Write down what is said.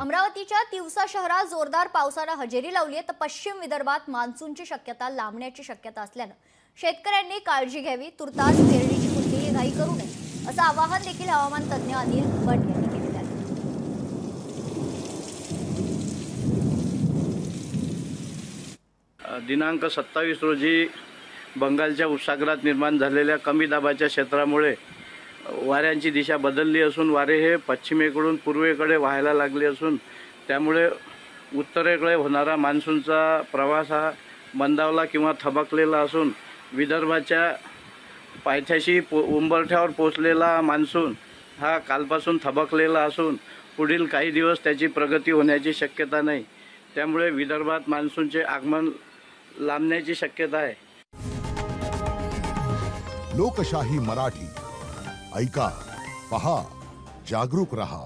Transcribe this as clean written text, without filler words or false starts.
अमरावतीच्या तिवसा शहरात जोरदार पावसाने हजेरी लावली आहे, तर पश्चिम विदर्भात मान्सूनची शक्यता लांबण्याची शक्यता असल्याने शेतकऱ्यांनी काळजी घ्यावी, तुर्तास पेरणीची कुठलीही घाई करू नये असं आवाहन देखील हवामान तज्ञ अनिल भट यांनी केले आहे। दिनांक 27 रोजी बंगालच्या उपसागरात निर्माण झालेल्या कमी दाबाच्या क्षेत्रामुळे वाऱ्यांची दिशा बदलली असून वारे हे पश्चिमेकडून पूर्वेकडे वाहायला लागले असून त्यामुळे उत्तरेकडे होणारा मान्सूनचा प्रवास हा मंदावला किंवा थबकलेला असून विदर्भाच्या पायथ्याशी उंबरठ्यावर पोचलेला मान्सून हा कालपासून थबकलेला असून पुढील काही दिवस त्याची प्रगती होण्याची शक्यता नाही। त्यामुळे विदर्भात मान्सूनचे आगमन लांबण्याची शक्यता आहे। लोकशाही मराठी ऐका, पहा, जागरूक रहा।